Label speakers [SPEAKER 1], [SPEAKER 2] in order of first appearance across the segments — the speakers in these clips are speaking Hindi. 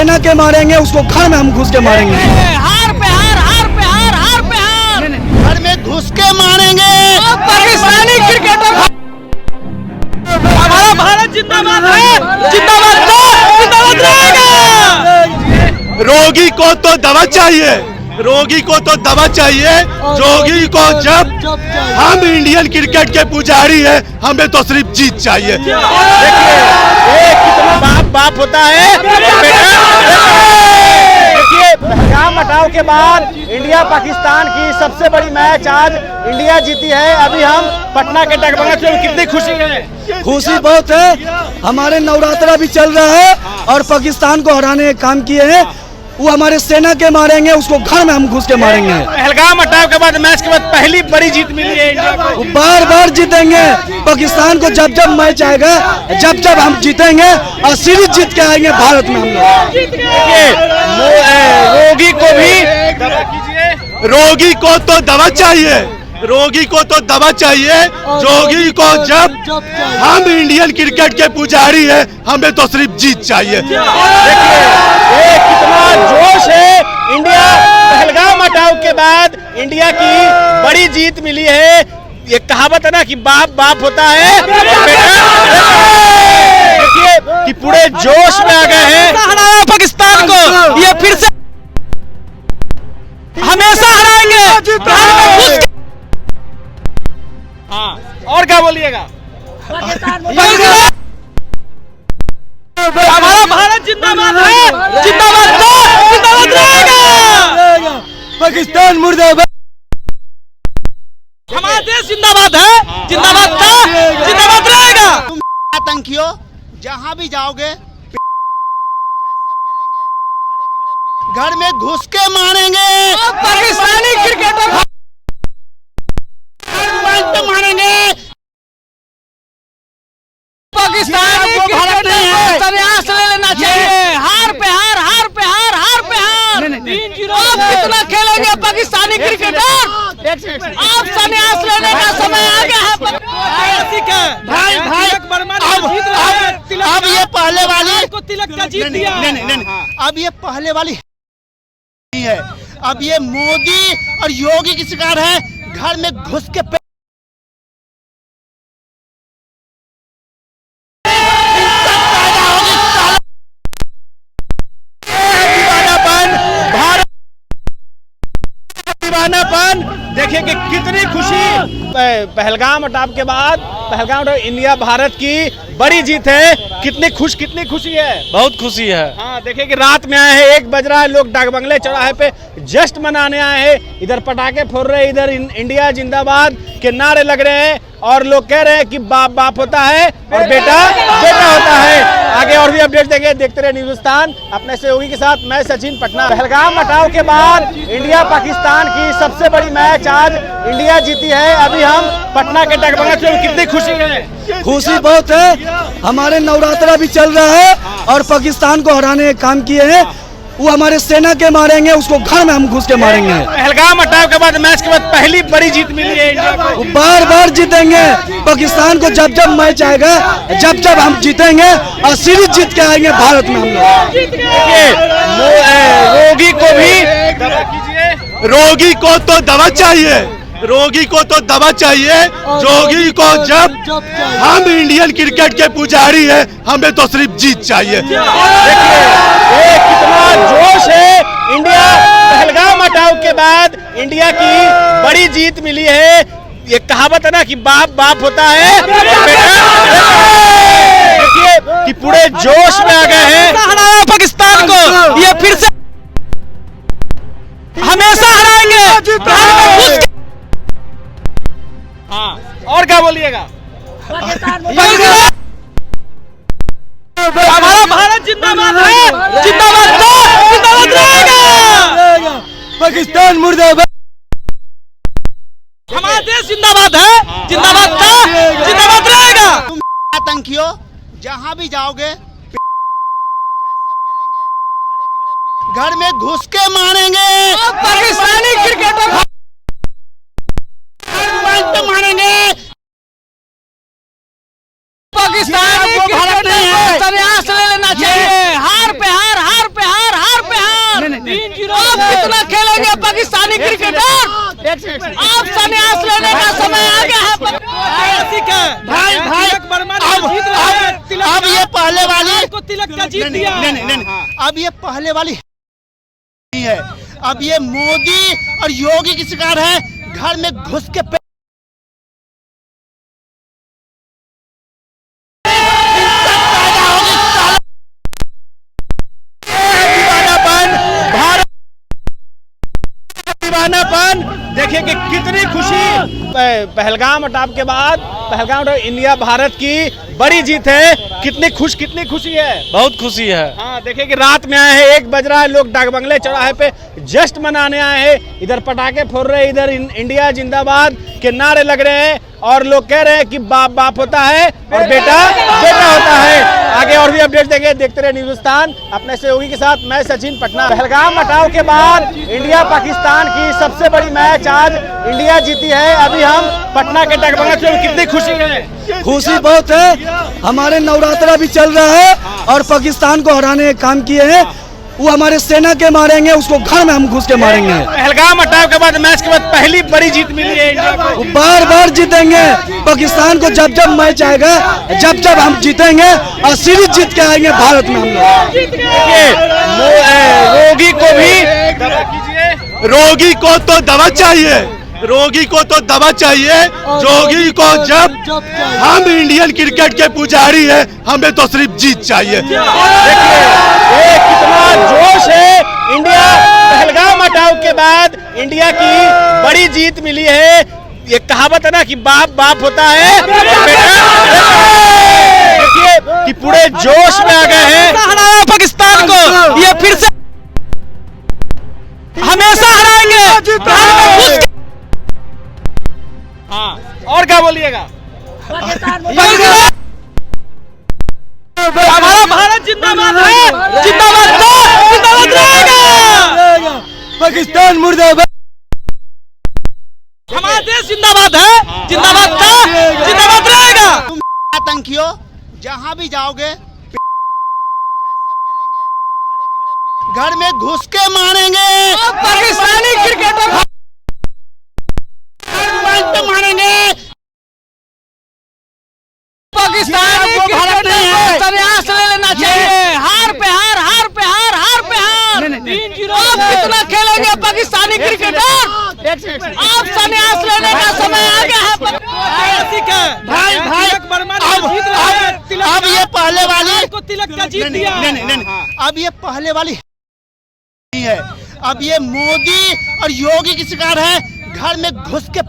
[SPEAKER 1] सेना के मारेंगे, उसको घर में हम घुस के मारेंगे।
[SPEAKER 2] हार पे हार, हार पे हार, हार पे हार,
[SPEAKER 3] घर में घुस के मारेंगे
[SPEAKER 2] पाकिस्तानी क्रिकेटर। हमारा भारत जिंदाबाद है, जिंदाबाद जिंदाबाद रहेगा।
[SPEAKER 4] रोगी को तो दवा चाहिए, रोगी को तो दवा चाहिए। जोगी को जब हम इंडियन क्रिकेट के पुजारी हैं, हमें तो सिर्फ जीत चाहिए।
[SPEAKER 3] देखिए कितना बाप बाप होता है। देखिए पहलगाम हटाओ के बाद इंडिया पाकिस्तान की सबसे बड़ी मैच आज इंडिया जीती है। अभी हम पटना के टकबंगा में, कितनी खुशी है।
[SPEAKER 1] खुशी बहुत है। हमारे नवरात्रा भी चल रहा है और पाकिस्तान को हराने का काम किए हैं। वो हमारे सेना के मारेंगे, उसको घर में हम घुस के मारेंगे।
[SPEAKER 3] पहलगाम हटाओ के बाद मैच के बाद पहली बड़ी जीत मिली है इंडिया को।
[SPEAKER 1] वो बार बार जीतेंगे पाकिस्तान को। जब जब मैच आएगा, जब जब हम जीतेंगे और सीरीज जीत के आएंगे भारत में हम लोग।
[SPEAKER 3] देखिए रोगी को भी दवा कीजिए।
[SPEAKER 4] रोगी को तो दवा चाहिए, रोगी को तो दवा चाहिए। जोगी को जब हम इंडियन क्रिकेट के पुजारी हैं, हमें तो सिर्फ जीत चाहिए।
[SPEAKER 3] देखिए कितना जोश है। इंडिया पहलगाम हटाओ के बाद इंडिया की बड़ी जीत मिली है। ये कहावत है ना कि बाप बाप होता है। देखिए कि पूरे जोश में आ गए हैं।
[SPEAKER 2] हराया पाकिस्तान को, ये फिर से हमेशा हराएंगे।
[SPEAKER 3] हाँ और क्या बोलिएगा।
[SPEAKER 2] हमारा भारत जिंदाबाद है, जिंदाबाद जिंदाबाद रहेगा।
[SPEAKER 1] पाकिस्तान मुर्दाबाद।
[SPEAKER 2] हमारा देश जिंदाबाद है, जिंदाबाद जिंदाबाद रहेगा।
[SPEAKER 3] आतंकियों जहाँ भी जाओगे घर में घुस के मारेंगे।
[SPEAKER 2] पाकिस्तानी क्रिकेटर
[SPEAKER 3] पे मारेंगे।
[SPEAKER 2] पाकिस्तानी क्रिकेटर संन्यास ले लेना चाहिए। हार पे हार, हार पे हार, हार पे हार। 3-0 कितना खेलेंगे पाकिस्तानी क्रिकेटर। आप संन्यास लेने का समय आ गया है।
[SPEAKER 3] भाई भाई अब ये पहले वाली
[SPEAKER 2] को तिलक का जीत दिया।
[SPEAKER 3] नहीं, अब ये पहले वाली नहीं है। अब ये मोदी और योगी की शिकार है। घर में घुस के देखिए कि कितनी खुशी। पहलगाम हटाव के बाद पहलगाम इंडिया भारत की बड़ी जीत है। कितनी खुशी है।
[SPEAKER 5] बहुत खुशी है।
[SPEAKER 3] हाँ देखिए कि रात में आए हैं, 1 बज रहा है, लोग डाक बंगले चौराहे पे जश्न मनाने आए हैं। इधर पटाखे फोड़ रहे हैं, इधर इंडिया जिंदाबाद के नारे लग रहे हैं और लोग कह रहे हैं कि बाप बाप होता है और बेटा बेटा होता है। आगे और भी अपडेट देंगे, देखते रहे न्यूज़स्तान। अपने सहयोगी के साथ मैं सचिन, पटना। पहलगाम हटाओ के बाद इंडिया पाकिस्तान की सबसे बड़ी मैच आज इंडिया जीती है। अभी हम पटना के टकबंगा में, कितनी खुशी है।
[SPEAKER 1] खुशी बहुत है। हमारे नवरात्रा भी चल रहा है और पाकिस्तान को हराने का काम किए हैं। वो हमारे सेना के मारेंगे, उसको घर में हम घुस के मारेंगे।
[SPEAKER 3] पहलगाम हटाओ के बाद मैच के बाद पहली बड़ी जीत मिली है इंडिया को।
[SPEAKER 1] वो बार बार जीतेंगे पाकिस्तान को। जब जब मैच आएगा, जब जब हम जीतेंगे और सीरीज जीत के आएंगे भारत में हम लोग।
[SPEAKER 3] देखिए रोगी को भी दवा कीजिए।
[SPEAKER 4] रोगी को तो दवा चाहिए, रोगी को तो दवा चाहिए। जोगी को जब हम इंडियन क्रिकेट के पुजारी हैं, हमें तो सिर्फ जीत चाहिए।
[SPEAKER 3] देखिए कितना जोश है। इंडिया पहलगाम हटाओ के बाद इंडिया की बड़ी जीत मिली है। ये कहावत है ना कि बाप बाप होता है। देखिए कि पूरे जोश में आ गए हैं।
[SPEAKER 2] हराया पाकिस्तान को, ये फिर से हमेशा हराएंगे।
[SPEAKER 3] हाँ और क्या बोलिएगा।
[SPEAKER 2] हमारा भारत जिंदाबाद है, जिंदाबाद जिंदाबाद रहेगा।
[SPEAKER 1] पाकिस्तान मुर्दाबाद।
[SPEAKER 2] हमारा देश जिंदाबाद है, जिंदाबाद जिंदाबाद रहेगा।
[SPEAKER 3] आतंकियों जहाँ भी जाओगे घर में घुस के मारेंगे।
[SPEAKER 2] पाकिस्तानी क्रिकेटर
[SPEAKER 3] पे मारेंगे।
[SPEAKER 2] पाकिस्तानी क्रिकेटर संन्यास ले लेना चाहिए। हार पे हार, हार पे हार। क्रिकेटर, आप संन्यास लेने का समय आ गया है।
[SPEAKER 5] भाई अब ये पहले वाली
[SPEAKER 2] को तिलक का जीत दिया।
[SPEAKER 5] नहीं, अब ये पहले वाली नहीं है। अब ये मोदी और योगी की शिकार है। घर में घुस के
[SPEAKER 3] देखिए कि कितनी खुशी पहलगाम अटैक के बाद पहलगाम इंडिया भारत की बड़ी जीत है। कितनी खुशी है।
[SPEAKER 6] बहुत खुशी है।
[SPEAKER 3] हाँ, देखिए कि रात में आए हैं, 1 बज रहा है, लोग डाकबंगले चौराहे पे जश्न मनाने आए हैं। इधर पटाखे फोड़ रहे हैं, इधर इंडिया जिंदाबाद के नारे लग रहे हैं और लोग कह रहे हैं कि बाप बाप होता है और बेटा बेटा होता है। आगे और भी अपडेट देंगे, देखते रहे न्यूज़स्तान अपने सहयोगी के साथ। मैं सचिन, पटना। पहलगाम हटाओ के बाद इंडिया पाकिस्तान की सबसे बड़ी मैच आज इंडिया जीती है। अभी हम पटना के डाकबंगले में, कितनी खुशी है।
[SPEAKER 1] खुशी बहुत है। हमारे नवरात्रा भी चल रहा है और पाकिस्तान को हराने का काम किए हैं। वो हमारे सेना के मारेंगे, उसको घर में हम घुस के मारेंगे।
[SPEAKER 3] पहलगाम हटाओ के बाद मैच के बाद पहली बड़ी जीत मिली है इंडिया को।
[SPEAKER 1] वो बार जीतेंगे पाकिस्तान को। जब माच आएगा, जब हम जीतेंगे और सीरीज जीत के आएंगे भारत में हम लोग।
[SPEAKER 3] रोगी को भी
[SPEAKER 4] रोगी को तो दवा चाहिए, रोगी को तो दवा चाहिए। जोगी को जब हम इंडियन क्रिकेट के पुजारी हैं, हमें तो सिर्फ जीत चाहिए।
[SPEAKER 3] देखिए ये कितना जोश है। इंडिया पहलगाम हटाओ के बाद इंडिया की बड़ी जीत मिली है। ये कहावत है ना कि बाप बाप होता है और बेटा। देखिए कि पूरे जोश में आ गए हैं।
[SPEAKER 2] हराया पाकिस्तान को, ये फिर से हमेशा हराएंगे।
[SPEAKER 3] हाँ, और क्या बोलिएगा।
[SPEAKER 2] हमारा भारत जिंदाबाद है, जिंदाबाद रहेगा।
[SPEAKER 1] पाकिस्तान मुर्दाबाद।
[SPEAKER 2] हमारा देश जिंदाबाद है, जिंदाबाद रहेगा।
[SPEAKER 5] आतंकियों जहां भी जाओगे घर में घुस के मारेंगे।
[SPEAKER 2] पाकिस्तानी क्रिकेटर
[SPEAKER 5] पे मारेंगे।
[SPEAKER 2] पाकिस्तानी क्रिकेटर को संन्यास ले लेना चाहिए। हार पे हार। 3-0 आप कितना खेलेंगे पाकिस्तानी क्रिकेटर, आप संन्यास लेने का समय आ गया है।
[SPEAKER 5] भाई अब ये पहले वाली
[SPEAKER 2] को तिलक का जीत दिया।
[SPEAKER 5] नहीं, अब ये पहले वाली नहीं है। अब ये मोदी और योगी की शिकार है। घर में घुस के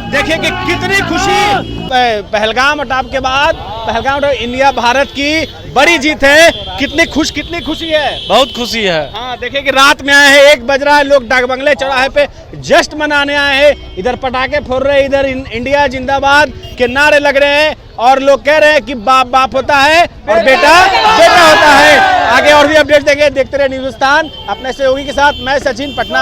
[SPEAKER 3] देखिए कि कितनी खुशी पहलगाम अटैक के बाद पहलगाम इंडिया भारत की बड़ी जीत है। कितनी खुशी है।
[SPEAKER 6] बहुत खुशी है।
[SPEAKER 3] हाँ, देखिए कि रात में आए हैं, 1 बज रहा है, लोग डाकबंगले चौराहे पे जश्न मनाने आए हैं। इधर पटाखे फोड़ रहे हैं, इधर इंडिया जिंदाबाद के नारे लग रहे हैं और लोग कह रहे हैं कि बाप बाप होता है और बेटा बेटा होता है। आगे और भी अपडेट देंगे, देखते रहे न्यूज़स्तान अपने सहयोगी के साथ। मैं सचिन, पटना।